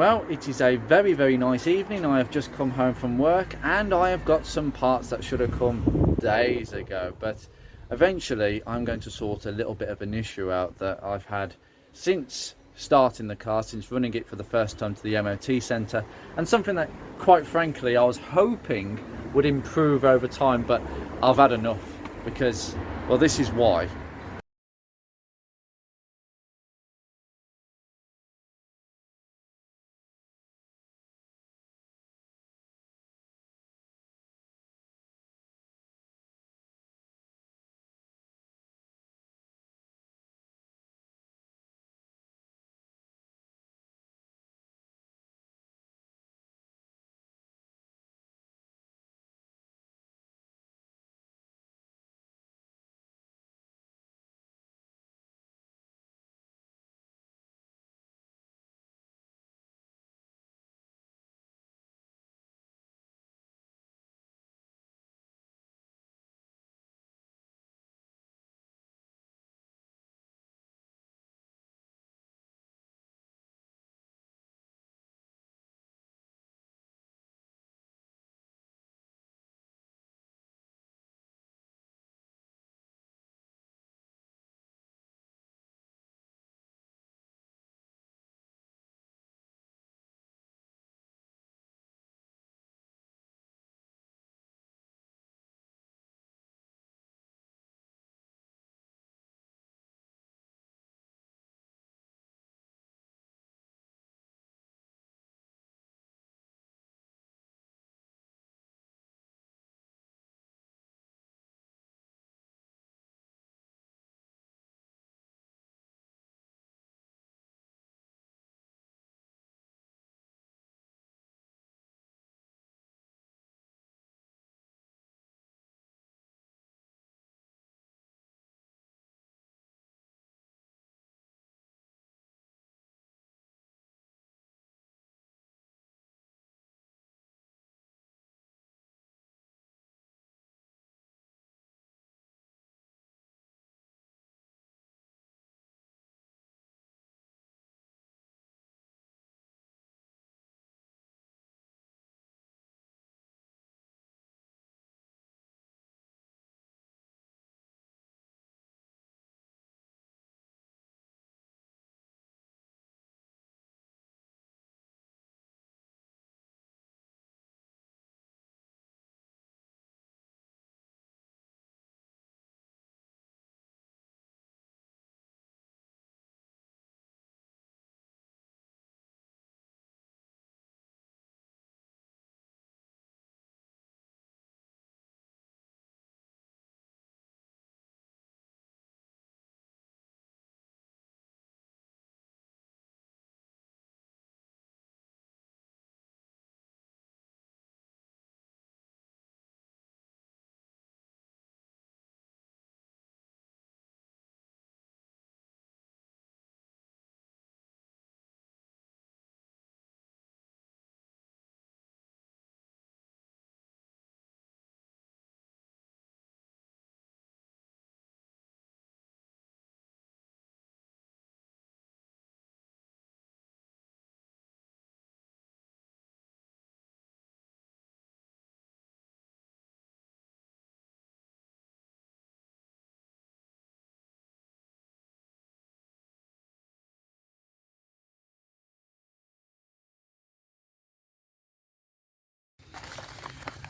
Well, it is a very, very nice evening. I have just come home from work and I have got some parts that should have come days ago, but eventually I'm going to sort a little bit of an issue out that I've had since starting the car, since running it for the first time to the MOT centre, and something that quite frankly I was hoping would improve over time, but I've had enough because, well, this is why.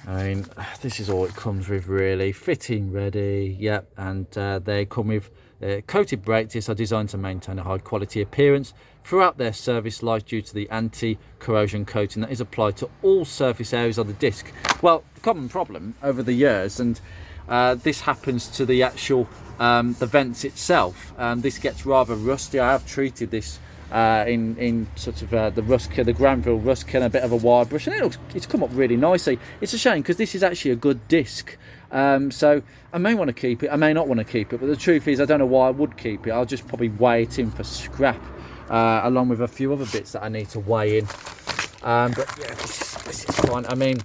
I mean, this is all it comes with really. Fitting ready, yep, and they come with coated brake discs are designed to maintain a high quality appearance throughout their service life due to the anti-corrosion coating that is applied to all surface areas of the disc. Well, the common problem over the years, and this happens to the actual the vents itself, this gets rather rusty. I have treated this in sort of the Granville rust kill, a bit of a wire brush, and it's come up really nicely. It's a shame because this is actually a good disc, so I may want to keep it, I may not want to keep it, but the truth is I don't know why I would keep it. I'll just probably weigh it in for scrap, along with a few other bits that I need to weigh in, but yeah, this is fine. I mean,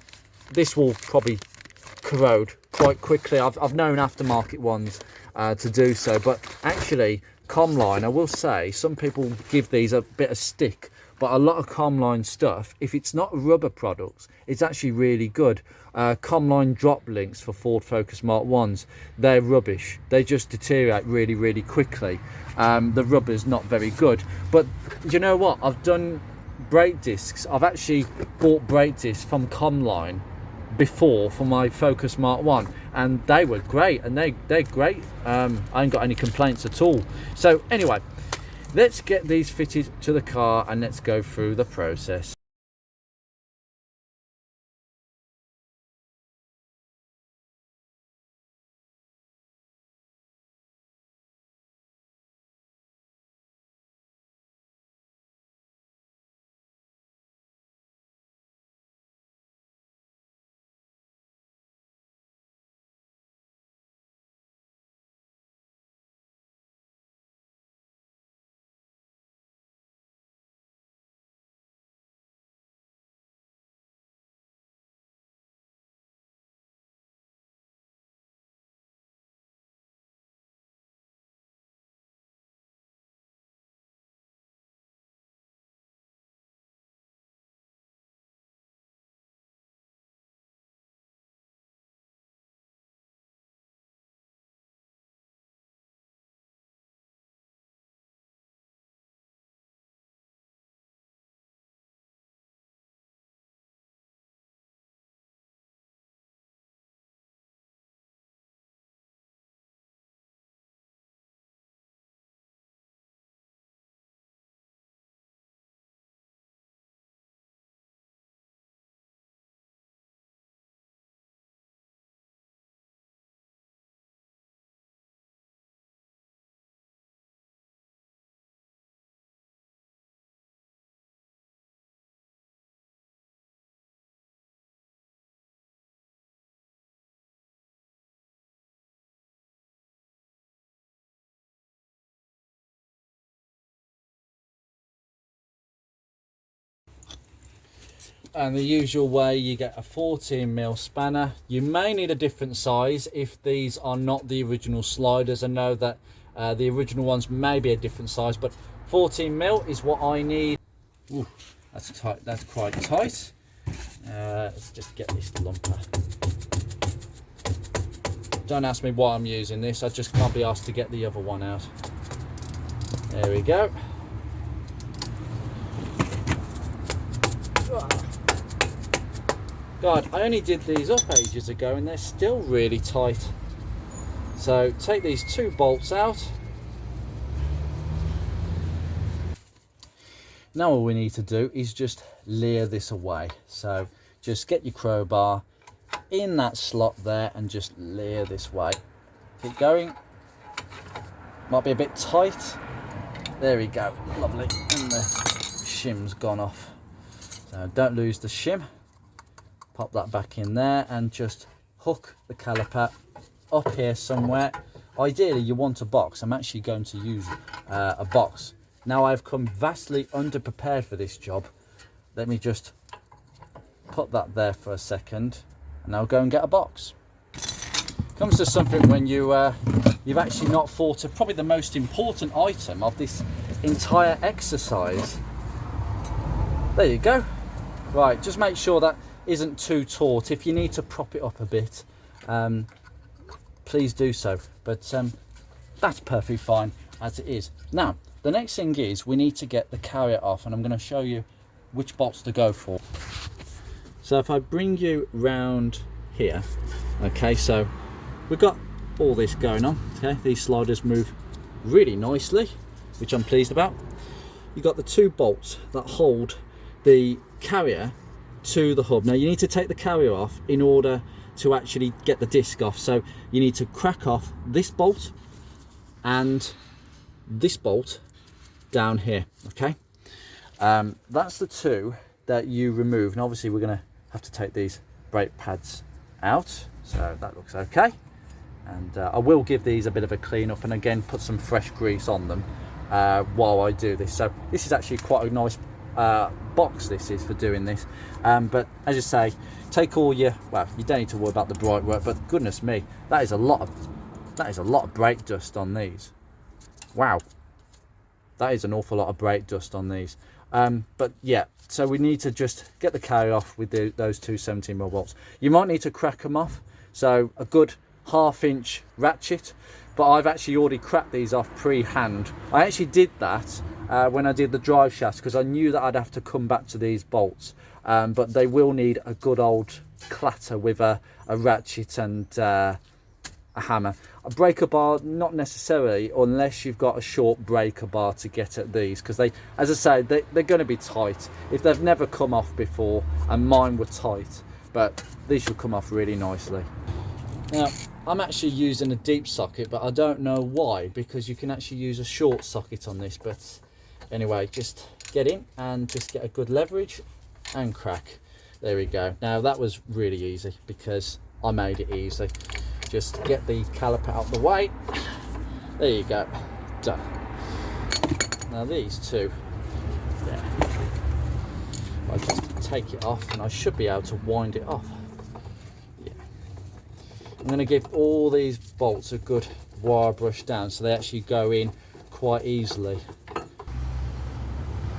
this will probably corrode quite quickly. I've known aftermarket ones to do so, but actually Comline, I will say, some people give these a bit of stick, but but a lot of Comline stuff, if it's not rubber products, it's actually really good. Comline drop links for Ford Focus Mark 1s, they're rubbish. They just deteriorate really, really quickly. The rubber's not very good. But you know what? I've done brake discs. I've actually bought brake discs from Comline before for my Focus Mark 1, and they were great, and they're great. I ain't got any complaints at all. So anyway, let's get these fitted to the car and let's go through the process. And the usual way, you get a 14mm spanner. You may need a different size if these are not the original sliders. I know that the original ones may be a different size, but 14mm is what I need. Ooh, that's tight. That's quite tight. Let's just get this lumper. Don't ask me why I'm using this. I just can't be asked to get the other one out. There we go. God, I only did these up ages ago and they're still really tight. So take these two bolts out. Now all we need to do is just leer this away. So just get your crowbar in that slot there and just leer this way. Keep going. Might be a bit tight. There we go, lovely. And the shim's gone off. So don't lose the shim. Pop that back in there and just hook the caliper up here somewhere. Ideally you want a box. I'm actually going to use a box. Now I've come vastly underprepared for this job. Let me just put that there for a second and I'll go and get a box. Comes to something when you've actually not thought of probably the most important item of this entire exercise. There you go. Right, just make sure that isn't too taut. If you need to prop it up a bit, please do so, but that's perfectly fine as it is. Now the next thing is we need to get the carrier off, and I'm going to show you which bolts to go for. So if I bring you round here, okay, so we've got all this going on. Okay, these sliders move really nicely, which I'm pleased about. You've got the two bolts that hold the carrier to the hub. Now you need to take the carrier off in order to actually get the disc off. So you need to crack off this bolt and this bolt down here. Okay, that's the two that you remove. And obviously we're going to have to take these brake pads out, so that looks okay. And I will give these a bit of a clean up and again put some fresh grease on them while I do this. So this is actually quite a nice box this is for doing this, but as you say, take all your, well, you don't need to worry about the bright work, but goodness me, that is a lot of brake dust on these. Wow, that is an awful lot of brake dust on these. But yeah, so we need to just get the carry off with those two 17mm bolts. You might need to crack them off, so a good 1/2 inch ratchet, but I've actually already cracked these off pre-hand. I actually did that when I did the drive shafts, because I knew that I'd have to come back to these bolts, but they will need a good old clatter with a ratchet and a hammer. A breaker bar, not necessarily, unless you've got a short breaker bar to get at these, because they, as I say, they're going to be tight if they've never come off before, and mine were tight, but these should come off really nicely. Now I'm actually using a deep socket, but I don't know why, because you can actually use a short socket on this. But anyway, just get in and just get a good leverage and crack. There we go. Now that was really easy because I made it easy. Just get the caliper out the way. There you go, done. Now these two, yeah, I just take it off and I should be able to wind it off. Yeah, I'm going to give all these bolts a good wire brush down so they actually go in quite easily.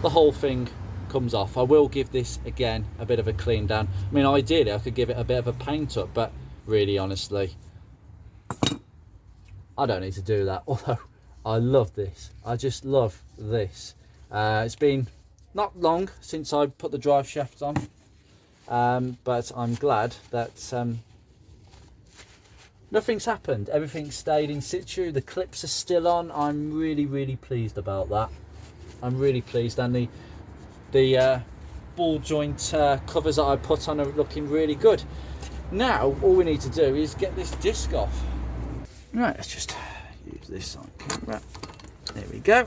The whole thing comes off. I will give this again a bit of a clean down. I mean, ideally I could give it a bit of a paint up, but really honestly I don't need to do that, although I love this. I just love this. It's been not long since I put the drive shaft on, but I'm glad that nothing's happened. Everything stayed in situ. The clips are still on. I'm really pleased about that. I'm really pleased, and the ball joint covers that I put on are looking really good. Now all we need to do is get this disc off. Right, let's just use this on camera. There we go.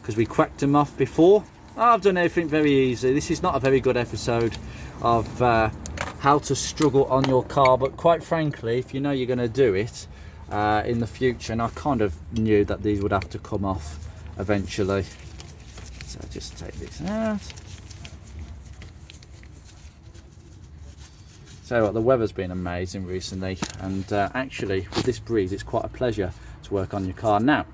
Because we cracked them off before. I've done everything very easy. This is not a very good episode of how to struggle on your car, but quite frankly, if you know you're going to do it in the future, and I kind of knew that these would have to come off eventually. So just take this out. So what, the weather's been amazing recently, and actually with this breeze it's quite a pleasure to work on your car. Now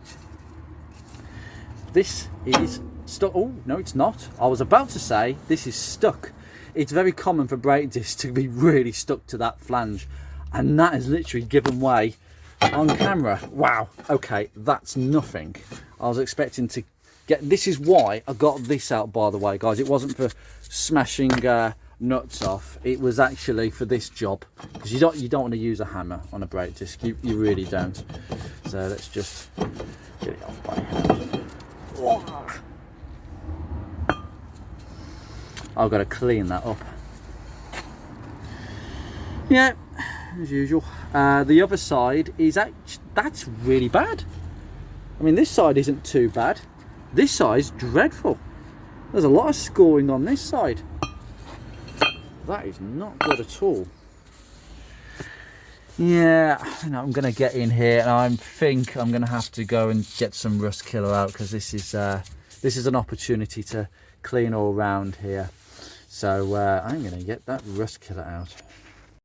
this is stuck. Oh no, it's not. I was about to say this is stuck. It's very common for brake discs to be really stuck to that flange, and that has literally given way on camera. Wow, okay, that's nothing. I was expecting to get, this is why I got this out, by the way guys. It wasn't for smashing nuts off, it was actually for this job, because you don't want to use a hammer on a brake disc. You really don't. So let's just get it off by hand. I've got to clean that up. Yeah, as usual. The other side is actually, that's really bad. I mean, this side isn't too bad. This side's dreadful. There's a lot of scoring on this side. That is not good at all. Yeah, I'm going to get in here, and I think I'm going to have to go and get some rust killer out, because this is an opportunity to clean all around here. So I'm going to get that rust killer out.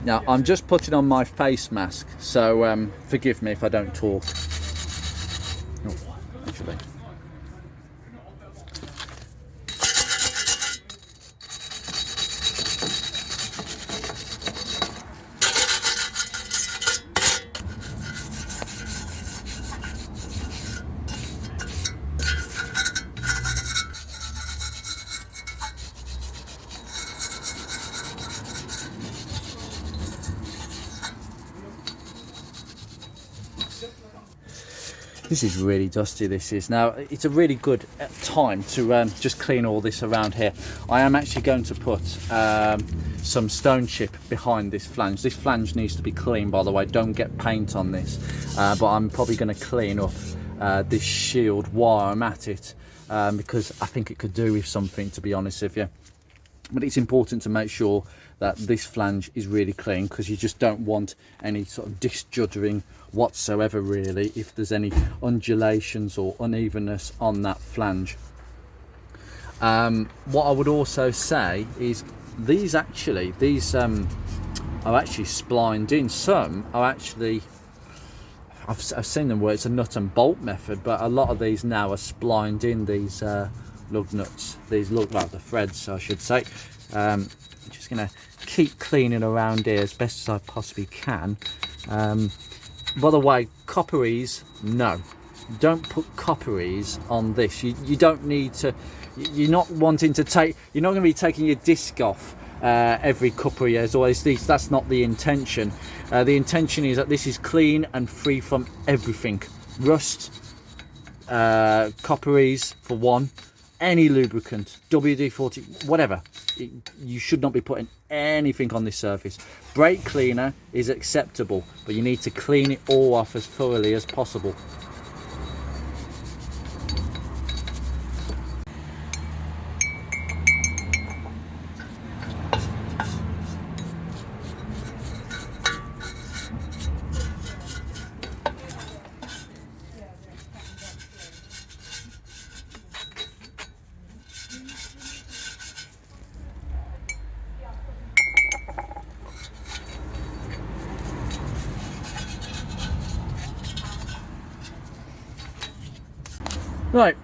Now I'm just putting on my face mask, so forgive me if I don't talk. Oh, actually. This is really dusty, this is. Now, it's a really good time to just clean all this around here. I am actually going to put some stone chip behind this flange. This flange needs to be clean, by the way. Don't get paint on this. But I'm probably going to clean up this shield while I'm at it, because I think it could do with something, to be honest with you. But it's important to make sure that this flange is really clean, because you just don't want any sort of disjuddering whatsoever, really, if there's any undulations or unevenness on that flange. What I would also say is these are actually splined in. Some are actually, I've seen them where it's a nut and bolt method, but a lot of these now are splined in, these lug nuts, these lug, well, the threads I should say. I'm just going to keep cleaning around here as best as I possibly can. By the way, copperies, no, don't put copperies on this. You don't need to, you're not wanting to take, you're not going to be taking your disc off every couple of years, or at least that's not the intention. The intention is that this is clean and free from everything, rust, copperies for one, any lubricant, WD-40, whatever. You should not be putting anything on this surface. Brake cleaner is acceptable, but you need to clean it all off as thoroughly as possible. Right,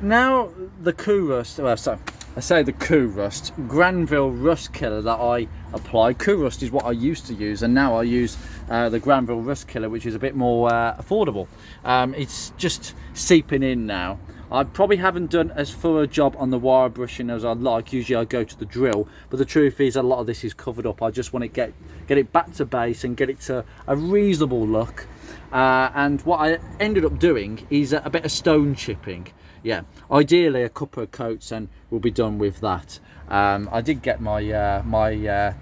now the Coup Rust, well, so I say the Coup Rust, Granville Rust Killer that I apply. Coup Rust is what I used to use, and now I use the Granville Rust Killer, which is a bit more affordable. It's just seeping in now. I probably haven't done as thorough a job on the wire brushing as I'd like. Usually I go to the drill, but the truth is a lot of this is covered up. I just want to get it back to base and get it to a reasonable look. And what I ended up doing is a bit of stone chipping. Yeah, ideally a couple of coats and we'll be done with that. I did get my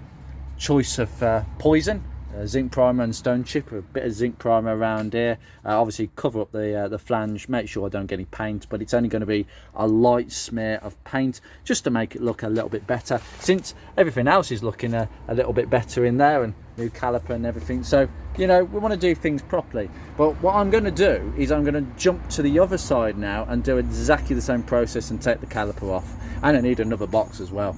choice of poison, zinc primer and stone chip, a bit of zinc primer around here. Obviously cover up the flange, make sure I don't get any paint, but it's only going to be a light smear of paint just to make it look a little bit better, since everything else is looking a little bit better in there, and new caliper and everything. So, you know, we want to do things properly. But what I'm going to do is I'm going to jump to the other side now and do exactly the same process and take the caliper off. And I need another box as well.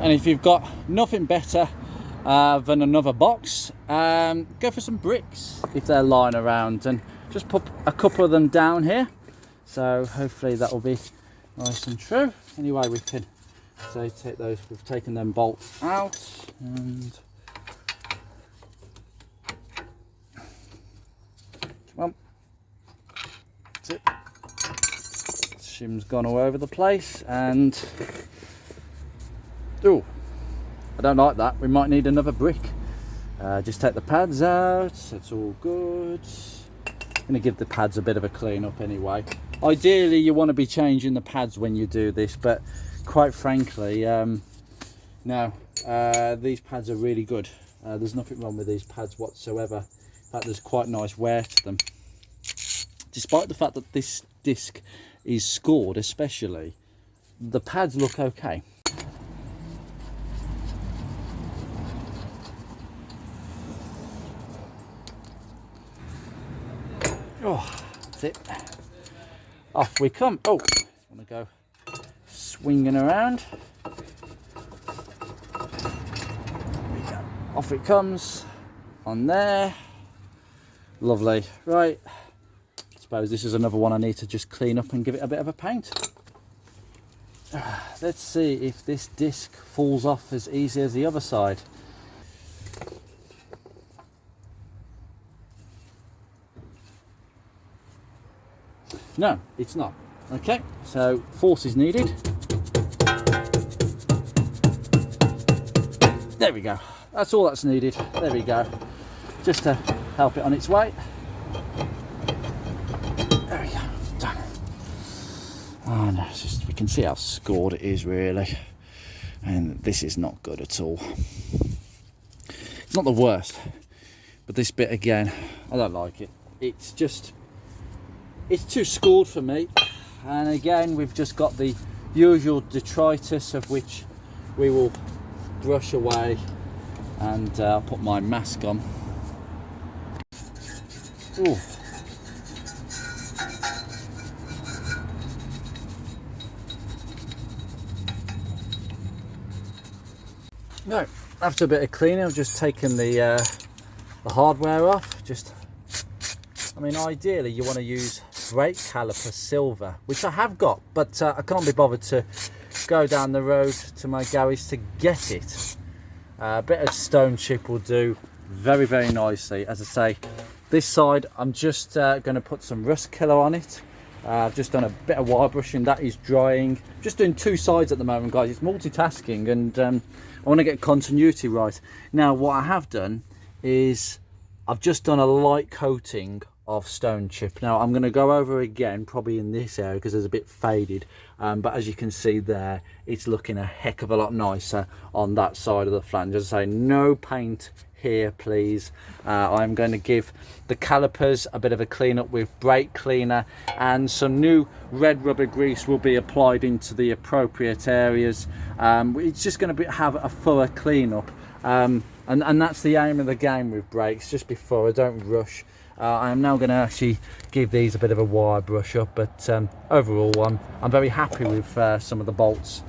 And if you've got nothing better than another box, go for some bricks if they're lying around, and just put a couple of them down here. So hopefully that will be nice and true. Anyway, we can take those, we've taken them bolts out, and come on, that's it. Shim's gone all over the place, and oh, I don't like that. We might need another brick. Just take the pads out. It's all good. I'm going to give the pads a bit of a clean up anyway. Ideally, you want to be changing the pads when you do this, but quite frankly, no. These pads are really good. There's nothing wrong with these pads whatsoever. In fact, there's quite nice wear to them. Despite the fact that this disc is scored, especially, the pads look okay. Oh, that's it. Off we come. Oh, want to go swinging around. There we go. Off it comes on there. Lovely. Right. I suppose this is another one I need to just clean up and give it a bit of a paint. Let's see if this disc falls off as easy as the other side. No, it's not. Okay, so force is needed. There we go. That's all that's needed. There we go. Just to help it on its way. There we go. Done. Oh no, it's just, we can see how scored it is really. And this is not good at all. It's not the worst. But this bit again, I don't like it. It's just, it's too scored for me. And again, we've just got the usual detritus, of which we will brush away. And I'll put my mask on. Ooh. No, after a bit of cleaning, I've just taken the hardware off. I mean, ideally you want to use brake caliper silver, which I have got, but I can't be bothered to go down the road to my garage to get it. A bit of stone chip will do very, very nicely. As I say, this side I'm just going to put some rust killer on it. I've just done a bit of wire brushing, that is drying. Just doing two sides at the moment, guys. It's multitasking, and I want to get continuity right. Now what I have done is I've just done a light coating of stone chip. Now I'm going to go over again probably in this area because it's a bit faded, but as you can see there, it's looking a heck of a lot nicer on that side of the flange. As I say, no paint here please. I'm going to give the calipers a bit of a clean up with brake cleaner, and some new red rubber grease will be applied into the appropriate areas. It's just going to have a thorough clean up, and that's the aim of the game with brakes. Just before, I don't rush. I am now going to actually give these a bit of a wire brush up, but overall I'm very happy with some of the bolts.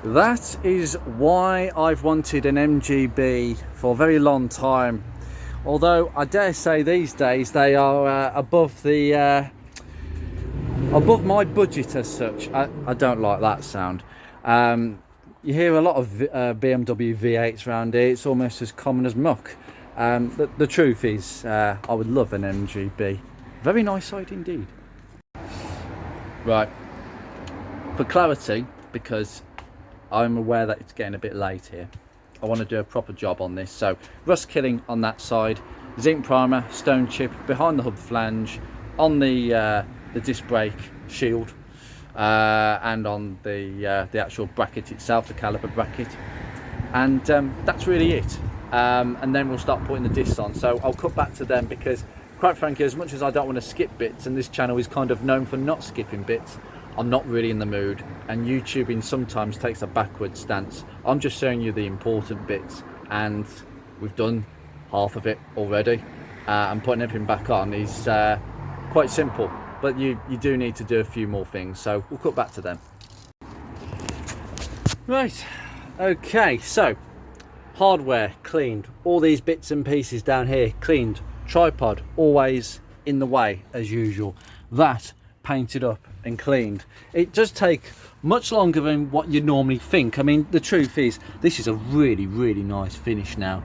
That is why I've wanted an MGB for a very long time, although I dare say these days they are above my budget as such. I don't like that sound. You hear a lot of BMW V8s around here. It's almost as common as muck. The truth is, I would love an MGB. Very nice sight indeed. Right, for clarity, because I'm aware that it's getting a bit late here, I want to do a proper job on this. So rust killing on that side, zinc primer, stone chip behind the hub flange, on the disc brake shield, and on the actual bracket itself, the caliper bracket, and that's really it. And then we'll start putting the discs on. So I'll cut back to them because, quite frankly, as much as I don't want to skip bits, and this channel is kind of known for not skipping bits, I'm not really in the mood, and YouTubing sometimes takes a backward stance. I'm just showing you the important bits, and we've done half of it already, and putting everything back on is quite simple, but you do need to do a few more things, so we'll cut back to them. Right, okay, so hardware cleaned, all these bits and pieces down here cleaned, tripod always in the way as usual, that painted up and cleaned. It does take much longer than what you normally think. I mean, the truth is, this is a really nice finish now.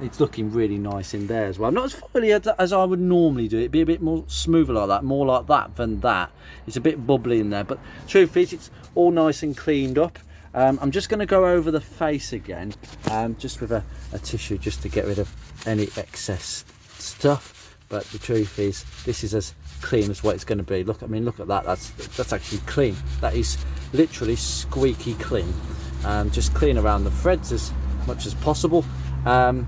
It's looking really nice in there as well. Not as fully as I would normally do. It'd be a bit more smoother like that, more like that than that. It's a bit bubbly in there, but truth is, it's all nice and cleaned up. I'm just going to go over the face again, just with a tissue, just to get rid of any excess stuff. But the truth is, this is as clean as what it's going to be. Look, I mean, look at that. That's actually clean. That is literally squeaky clean. Just clean around the threads as much as possible, and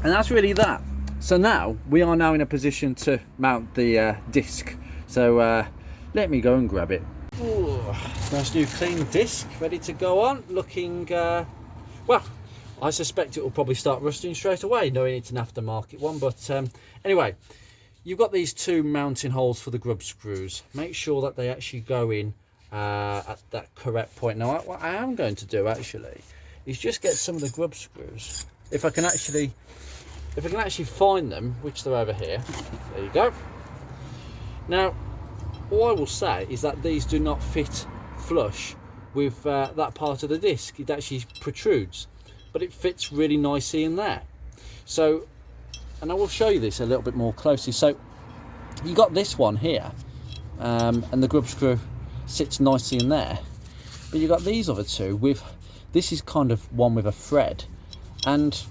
that's really that. So now we are now in a position to mount the disc. So let me go and grab it. Ooh, nice new clean disc ready to go on. Looking well, I suspect it will probably start rusting straight away, knowing it's an aftermarket one, but anyway, you've got these two mounting holes for the grub screws. Make sure that they actually go in at that correct point. Now what I am going to do actually is just get some of the grub screws, if I can actually find them, which they're over here. There you go. Now all I will say is that these do not fit flush with that part of the disc. It actually protrudes, but it fits really nicely in there. So, and I will show you this a little bit more closely. So you got this one here, and the grub screw sits nicely in there, but you got these other two with, this is kind of one with a thread, and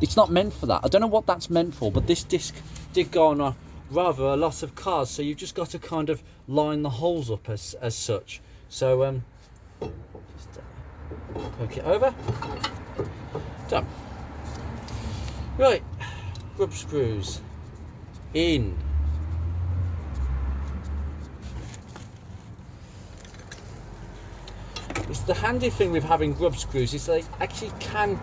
it's not meant for that. I don't know what that's meant for, but this disc did go on rather a lot of cars, so you've just got to kind of line the holes up as such. So just poke it over. Done. Right, grub screws in. It's the handy thing with having grub screws is they actually can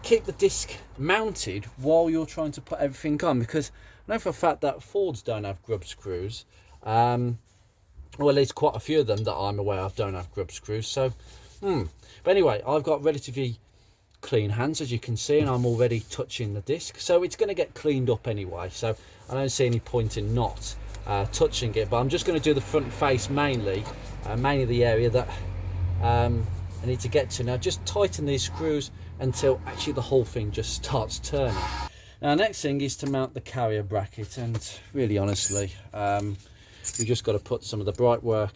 keep the disc mounted while you're trying to put everything on, because I know for a fact that Fords don't have grub screws, or at least quite a few of them that I'm aware of don't have grub screws. So but anyway, I've got relatively clean hands, as you can see, and I'm already touching the disc, so it's going to get cleaned up anyway, so I don't see any point in not touching it. But I'm just going to do the front face mainly the area that I need to get to. Now just tighten these screws until actually the whole thing just starts turning. Now next thing is to mount the carrier bracket, and really honestly we just got to put some of the bright work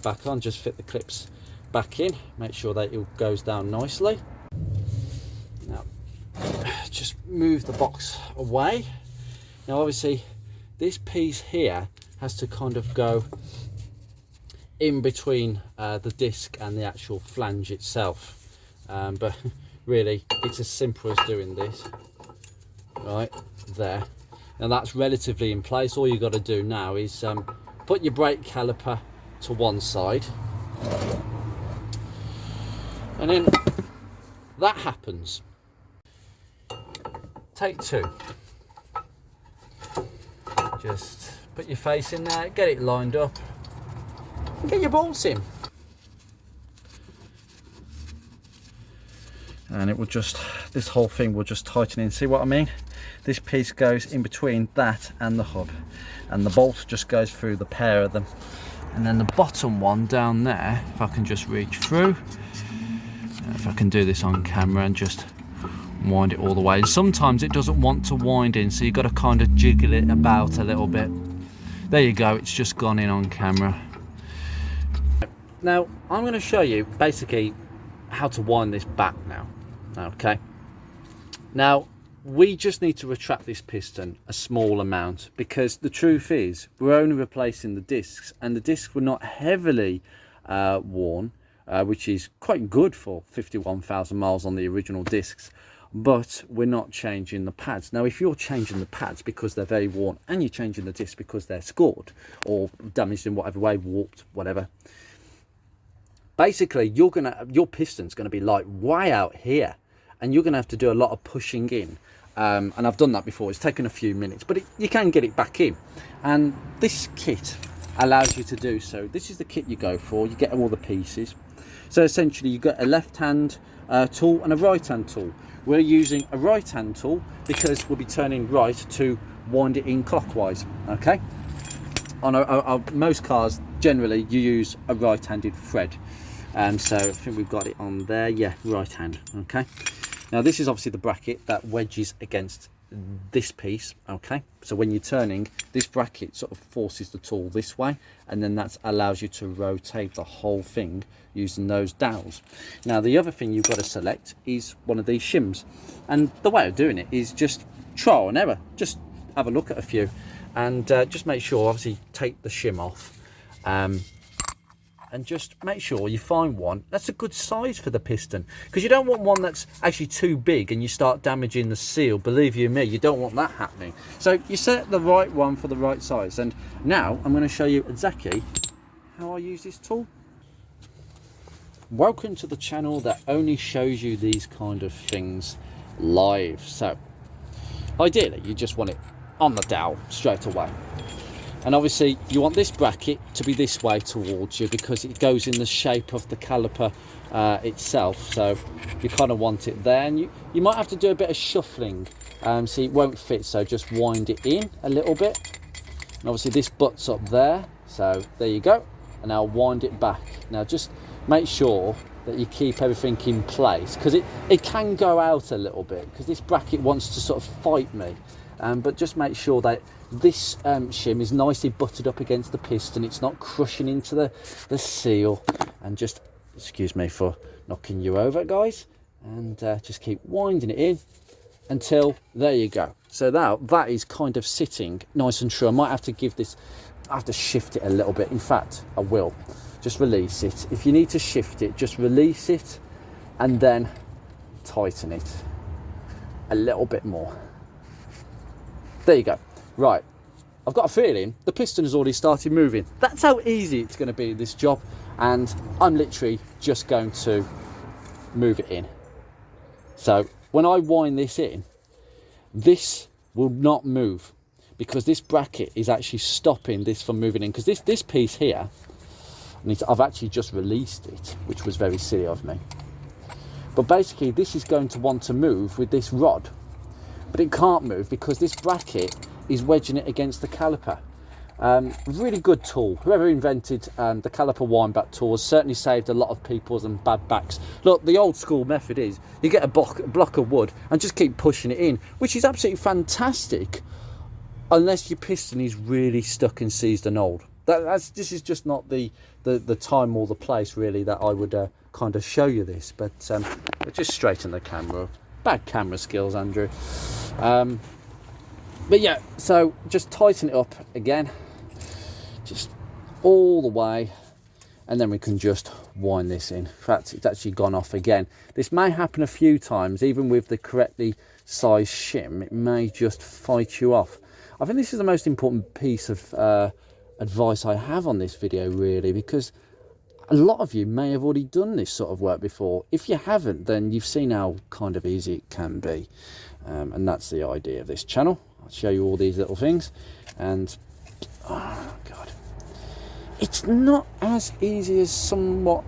back on. Just fit the clips back in, make sure that it goes down nicely. Now just move the box away. Now obviously this piece here has to kind of go in between the disc and the actual flange itself, but really it's as simple as doing this right there. Now that's relatively in place. All you got to do now is put your brake caliper to one side, and then that happens. Take two. Just put your face in there, get it lined up, and get your bolts in. And it will just, this whole thing will just tighten in. See what I mean? This piece goes in between that and the hub, and the bolt just goes through the pair of them. And then the bottom one down there, if I can just reach through, if I can do this on camera and just wind it all the way. Sometimes it doesn't want to wind in, so you've got to kind of jiggle it about a little bit. There you go, it's just gone in on camera. Now I'm going to show you basically how to wind this back now. Okay, now we just need to retract this piston a small amount, because the truth is we're only replacing the discs, and the discs were not heavily worn, which is quite good for 51,000 miles on the original discs, but we're not changing the pads. Now if you're changing the pads because they're very worn, and you're changing the discs because they're scored or damaged in whatever way, warped, whatever, basically your piston's gonna be like way out here, and you're gonna have to do a lot of pushing in. And I've done that before. It's taken a few minutes, but you can get it back in, and this kit allows you to do so. This is the kit you go for. You get all the pieces. So essentially you've got a left hand tool and a right hand tool. We're using a right hand tool because we'll be turning right to wind it in clockwise. Okay, on most cars generally you use a right-handed thread, and so I think we've got it on there. Yeah, right hand. Okay, now this is obviously the bracket that wedges against this piece. Okay, so when you're turning, this bracket sort of forces the tool this way, and then that allows you to rotate the whole thing using those dowels. Now the other thing you've got to select is one of these shims, and the way of doing it is just trial and error. Just have a look at a few, and just make sure, obviously take the shim off, and just make sure you find one that's a good size for the piston, because you don't want one that's actually too big and you start damaging the seal. Believe you me, you don't want that happening. So you set the right one for the right size, and now I'm going to show you exactly how I use this tool. Welcome to the channel that only shows you these kind of things live. So ideally you just want it on the dowel straight away, and obviously you want this bracket to be this way towards you because it goes in the shape of the caliper itself, so you kind of want it there, and you might have to do a bit of shuffling, so it won't fit, so just wind it in a little bit, and obviously this butts up there, so there you go, and now wind it back. Now just make sure that you keep everything in place, because it can go out a little bit because this bracket wants to sort of fight me, but just make sure that this shim is nicely butted up against the piston, it's not crushing into the seal, and just excuse me for knocking you over, guys, and just keep winding it in until there you go. So now that is kind of sitting nice and true. I might have to give this, I have to shift it a little bit. In fact, I will just release it. If you need to shift it, just release it and then tighten it a little bit more. There you go. Right, I've got a feeling the piston has already started moving. That's how easy it's going to be, this job, and I'm literally just going to move it in. So when I wind this in, this will not move, because this bracket is actually stopping this from moving in. Because this piece here, and I've actually just released it, which was very silly of me. But basically, this is going to want to move with this rod, but it can't move because this bracket is wedging it against the caliper. Really good tool. Whoever invented the caliper wind back tool has certainly saved a lot of people's and bad backs. Look, the old school method is you get a block of wood and just keep pushing it in, which is absolutely fantastic, unless your piston is really stuck and seized and old. This is just not the time or the place really that I would kind of show you this. But just straighten the camera. Bad camera skills, Andrew. But yeah, so just tighten it up again, just all the way, and then we can just wind this in. In fact, it's actually gone off again. This may happen a few times, even with the correctly sized shim. It may just fight you off. I think this is the most important piece of advice I have on this video, really, because a lot of you may have already done this sort of work before. If you haven't, then you've seen how kind of easy it can be, and that's the idea of this channel. I'll show you all these little things, and oh god, it's not as easy as somewhat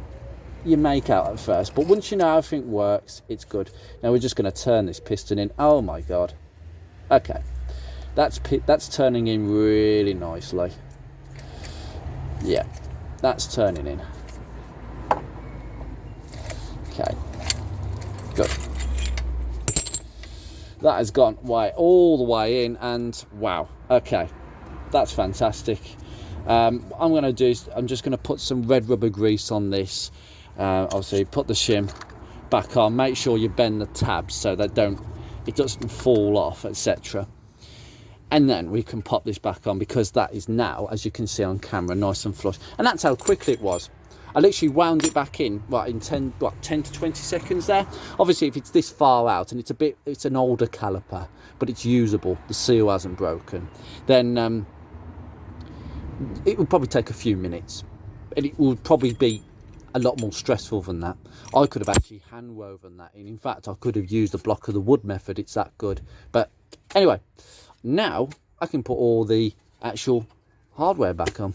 you make out at first, but once you know how everything works, it's good. Now we're just going to turn this piston in. Oh my god, okay, that's turning in really nicely. Yeah, that's turning in. Okay, good. That has gone all the way in, and wow, okay, that's fantastic. I'm just going to put some red rubber grease on this. Obviously, put the shim back on. Make sure you bend the tabs so that it doesn't fall off, etc. And then we can pop this back on, because that is now, as you can see on camera, nice and flush. And that's how quickly it was. I literally wound it back in, in 10 to 20 seconds there. Obviously, if it's this far out and it's an older caliper, but it's usable, the seal hasn't broken, then it would probably take a few minutes, and it would probably be a lot more stressful than that. I could have actually hand woven that in. In fact, I could have used a block of the wood method. It's that good. But anyway, now I can put all the actual hardware back on.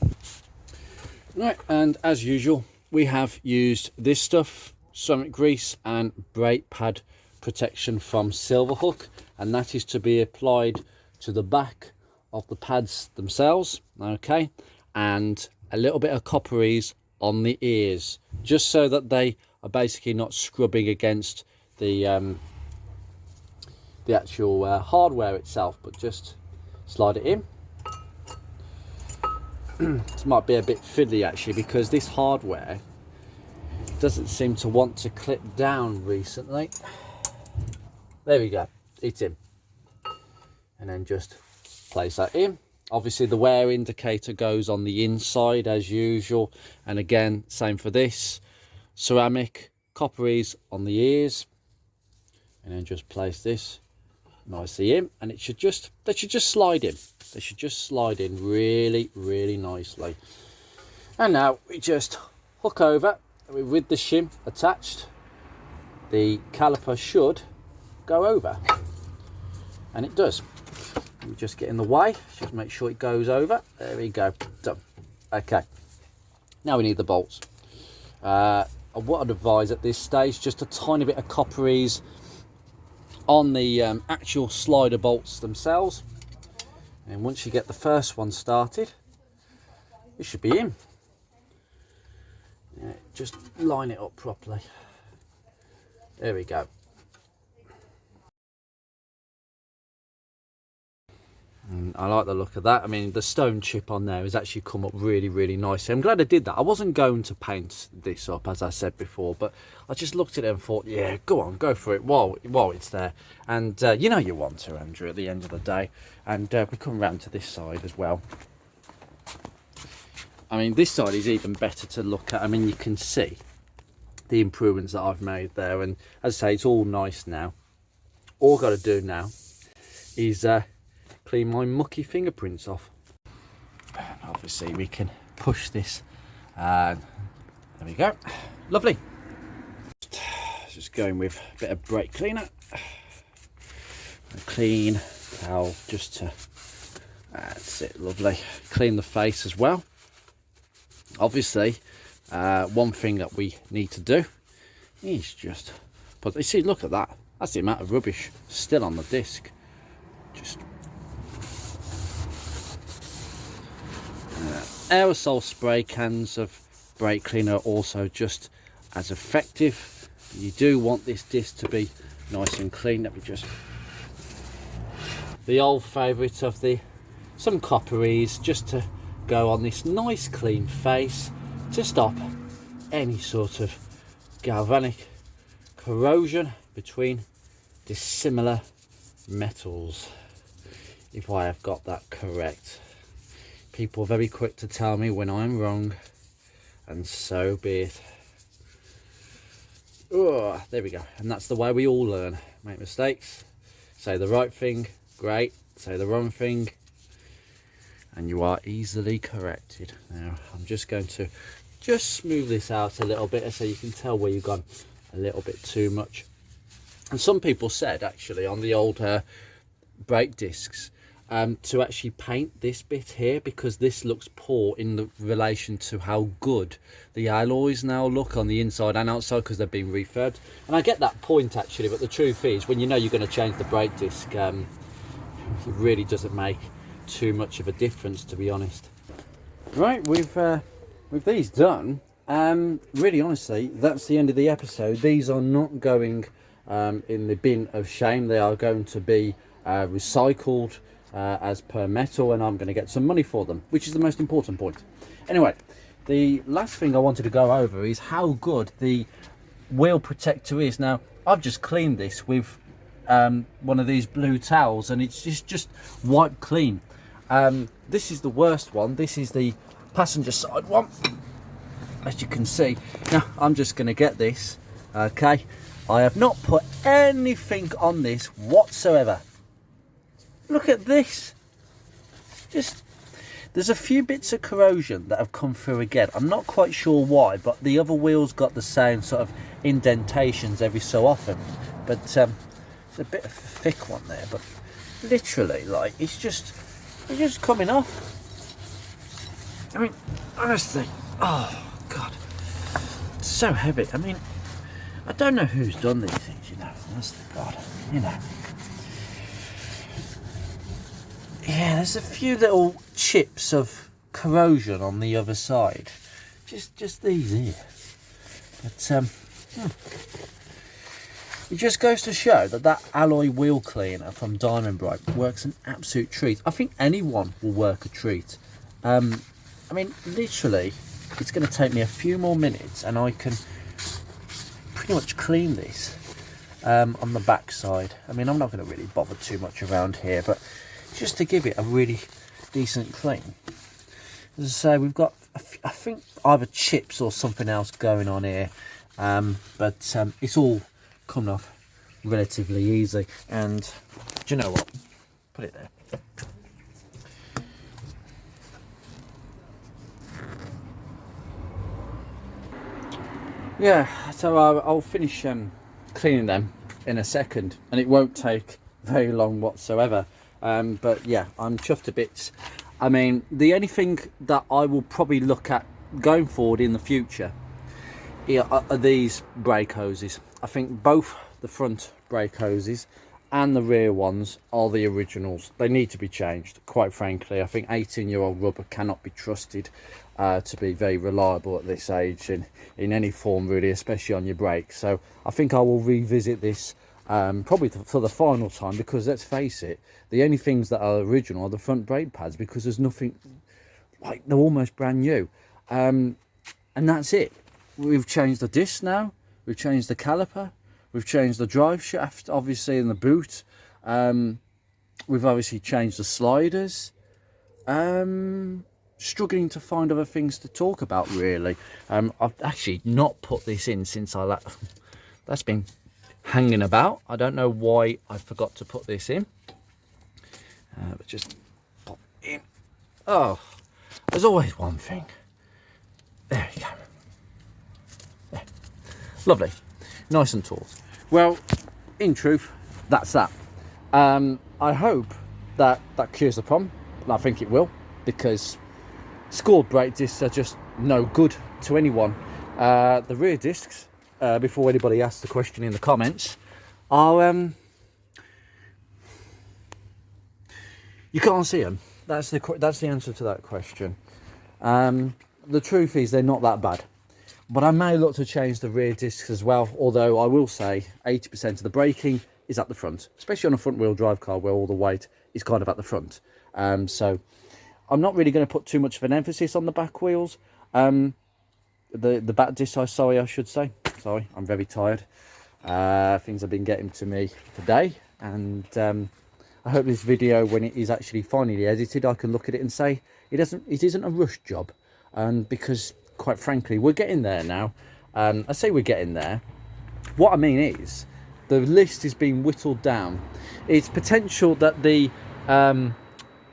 Right, and as usual, we have used this stuff, ceramic grease and brake pad protection from Silverhook, and that is to be applied to the back of the pads themselves, okay, and a little bit of copperies on the ears, just so that they are basically not scrubbing against the actual hardware itself, but just slide it in. This might be a bit fiddly actually, because this hardware doesn't seem to want to clip down recently. There we go, it's in. And then just place that in. Obviously the wear indicator goes on the inside as usual, and again same for this. Ceramic copperies on the ears, and then just place this nicely in, and they should just slide in. They should just slide in really, really nicely. And now we just hook over with the shim attached. The caliper should go over, and it does. We just get in the way, just make sure it goes over. There we go, done. Okay, now we need the bolts. What I'd advise at this stage, just a tiny bit of copperies on the actual slider bolts themselves, and once you get the first one started, it should be in. Yeah, just line it up properly. There we go. And I like the look of that. I mean, the stone chip on there has actually come up really, really nicely. I'm glad I did that. I wasn't going to paint this up, as I said before, but I just looked at it and thought, yeah, go on, go for it while it's there. And you know you want to, Andrew, at the end of the day. And we come round to this side as well. I mean, this side is even better to look at. I mean, you can see the improvements that I've made there. And as I say, it's all nice now. All I've got to do now is clean my mucky fingerprints off. And obviously we can push this, and there we go, lovely. Just going with a bit of brake cleaner. clean towel just to, that's it, lovely. Clean the face as well. Obviously, one thing that we need to do is just put, you see, look at that. That's the amount of rubbish still on the disc. Just aerosol spray cans of brake cleaner are also just as effective. You do want this disc to be nice and clean. Let me just, the old favourite of some copperies, just to go on this nice clean face to stop any sort of galvanic corrosion between dissimilar metals, if I have got that correct. People are very quick to tell me when I'm wrong, and so be it. Oh, there we go. And that's the way we all learn. Make mistakes, say the right thing, great, say the wrong thing, and you are easily corrected. Now I'm just going to smooth this out a little bit so you can tell where you've gone a little bit too much. And some people said actually on the old brake discs to actually paint this bit here, because this looks poor in the relation to how good the alloys now look on the inside and outside, because they've been refurbed. And I get that point actually, but the truth is, when you know you're going to change the brake disc, it really doesn't make too much of a difference, to be honest. Right, with these done, really honestly, that's the end of the episode. These are not going in the bin of shame. They are going to be recycled as per metal, and I'm going to get some money for them, which is the most important point. Anyway, the last thing I wanted to go over is how good the wheel protector is. Now, I've just cleaned this with one of these blue towels, and it's just wiped clean. This is the worst one. This is the passenger side one, as you can see. Now, I'm just going to get this. Okay, I have not put anything on this whatsoever. Look at this. Just, there's a few bits of corrosion that have come through again. I'm not quite sure why, but the other wheels got the same sort of indentations every so often. But it's a bit of a thick one there, but literally, like, it's just coming off. I mean, honestly, oh God, it's so heavy. I mean, I don't know who's done these things, you know, honestly, God, you know. Yeah, there's a few little chips of corrosion on the other side. Just these here. But it just goes to show that alloy wheel cleaner from Diamond Bright works an absolute treat. I think anyone will work a treat. I mean, literally, it's going to take me a few more minutes and I can pretty much clean this on the back side. I mean, I'm not going to really bother too much around here, but just to give it a really decent clean. As I say, we've got, I think, either chips or something else going on here, but it's all coming off relatively easy. And do you know what? Put it there. Yeah, so I'll finish cleaning them in a second, and it won't take very long whatsoever. But yeah, I'm chuffed to bits. I mean, the only thing that I will probably look at going forward in the future are these brake hoses. I think both the front brake hoses and the rear ones are the originals. They need to be changed, quite frankly. I think 18-year-old rubber cannot be trusted to be very reliable at this age in any form, really, especially on your brakes. So I think I will revisit this probably for the final time, because let's face it, the only things that are original are the front brake pads, because there's nothing, like, they're almost brand new, and that's it. We've changed the disc now, we've changed the caliper, we've changed the drive shaft, obviously, in the boot, we've obviously changed the sliders. Struggling to find other things to talk about, really. I've actually not put this in since that's been hanging about. I don't know why I forgot to put this in, but just pop it in. Oh, there's always one thing. There we go. There. Lovely, nice and taut. Well, in truth, that's that. I hope that cures the problem, and I think it will, because scored brake discs are just no good to anyone. The rear discs, before anybody asks the question in the comments, are you can't see them. That's the answer to that question. The truth is they're not that bad, but I may look to change the rear discs as well, although I will say 80% of the braking is at the front, especially on a front wheel drive car where all the weight is kind of at the front. So I'm not really going to put too much of an emphasis on the back wheels. The back discs, I should say. Sorry, I'm very tired. Things have been getting to me today, and I hope this video, when it is actually finally edited, I can look at it and say it isn't a rush job, because quite frankly we're getting there now. I say we're getting there. What I mean is the list is being whittled down. It's potential that the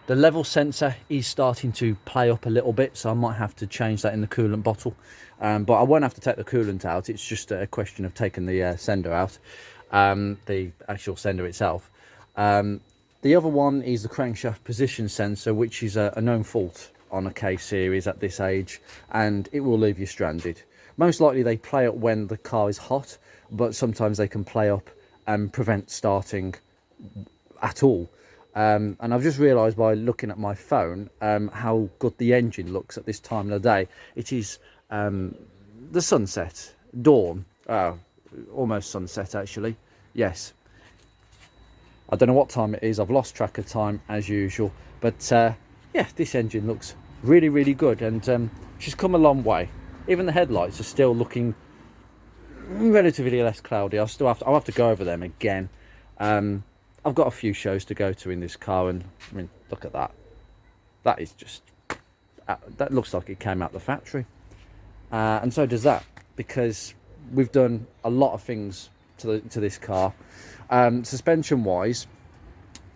level sensor is starting to play up a little bit, so I might have to change that in the coolant bottle, but I won't have to take the coolant out. It's just a question of taking the sender out, the actual sender itself. The other one is the crankshaft position sensor, which is a known fault on a K series at this age, and it will leave you stranded. Most likely they play up when the car is hot, but sometimes they can play up and prevent starting at all. And I've just realised by looking at my phone how good the engine looks at this time of the day. It is the sunset, dawn, almost sunset actually, yes. I don't know what time it is, I've lost track of time as usual, but yeah, this engine looks really good, and she's come a long way. Even the headlights are still looking relatively less cloudy. I'll have to go over them again. I've got a few shows to go to in this car, and I mean, look at that. That is just, that looks like it came out the factory. And so does that, because we've done a lot of things to this car. Suspension wise,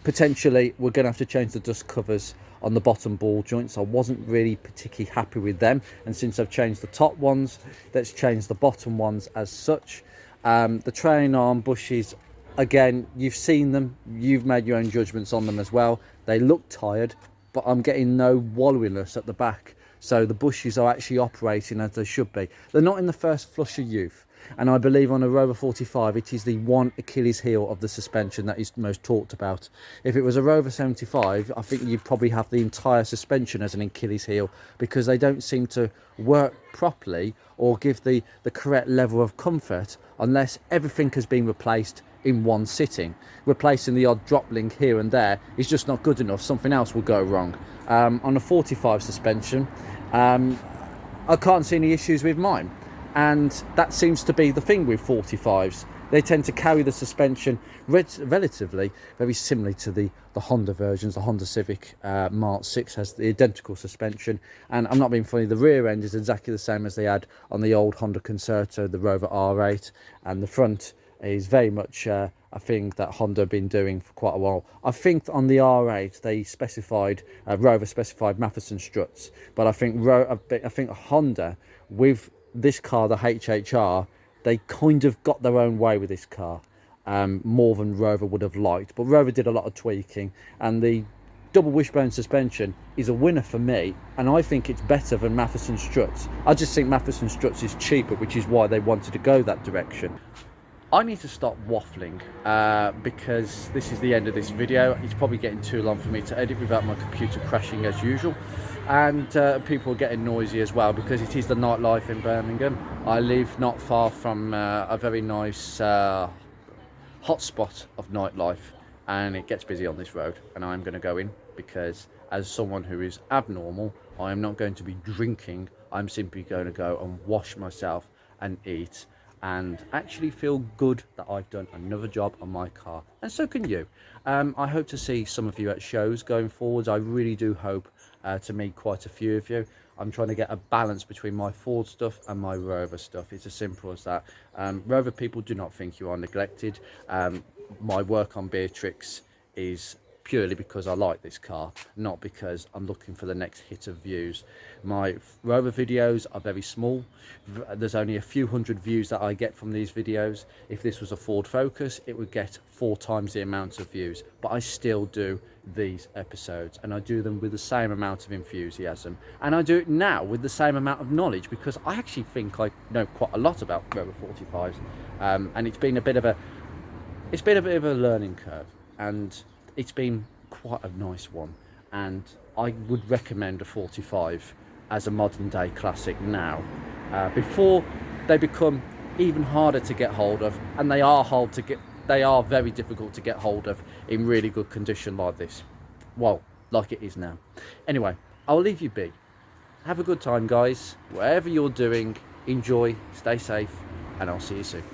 potentially we're going to have to change the dust covers on the bottom ball joints. I wasn't really particularly happy with them, and since I've changed the top ones, let's change the bottom ones as such. The train arm bushes, again, you've seen them, you've made your own judgments on them as well. They look tired, but I'm getting no wallowiness at the back, so the bushes are actually operating as they should be. They're not in the first flush of youth, and I believe on a Rover 45 it is the one Achilles heel of the suspension that is most talked about. If it was a Rover 75, I think you'd probably have the entire suspension as an Achilles heel, because they don't seem to work properly or give the correct level of comfort unless everything has been replaced in one sitting. Replacing the odd drop link here and there is just not good enough. Something else will go wrong. On a 45 suspension, I can't see any issues with mine, and that seems to be the thing with 45s. They tend to carry the suspension relatively very similarly to the Honda versions. The Honda Civic Mark 6 has the identical suspension, and I'm not being funny, the rear end is exactly the same as they had on the old Honda Concerto, the Rover R8, and the front is very much a thing that Honda have been doing for quite a while. I think on the R8 they specified, Rover specified Matheson struts, but I think Honda, with this car, the HHR, they kind of got their own way with this car, more than Rover would have liked. But Rover did a lot of tweaking, and the double wishbone suspension is a winner for me, and I think it's better than Matheson struts. I just think Matheson struts is cheaper, which is why they wanted to go that direction. I need to stop waffling, because this is the end of this video. It's probably getting too long for me to edit without my computer crashing as usual, and people are getting noisy as well, because it is the nightlife in Birmingham. I live not far from a very nice hotspot of nightlife, and it gets busy on this road, and I'm going to go in, because as someone who is abnormal, I am not going to be drinking. I'm simply going to go and wash myself and eat, and actually feel good that I've done another job on my car, and so can you. I hope to see some of you at shows going forwards. I really do hope to meet quite a few of you. I'm trying to get a balance between my Ford stuff and my Rover stuff. It's as simple as that. Rover people, do not think you are neglected. My work on Beatrix is purely because I like this car, not because I'm looking for the next hit of views. My Rover videos are very small. There's only a few hundred views that I get from these videos. If this was a Ford Focus, it would get 4 times the amount of views, but I still do these episodes, and I do them with the same amount of enthusiasm, and I do it now with the same amount of knowledge, because I actually think I know quite a lot about Rover 45s, and it's been a bit of a learning curve, and it's been quite a nice one, and I would recommend a 45 as a modern day classic now, before they become even harder to get hold of, and they are very difficult to get hold of in really good condition like this, well, like it is now. Anyway, I'll leave you be. Have a good time, guys. Whatever you're doing, enjoy, stay safe, and I'll see you soon.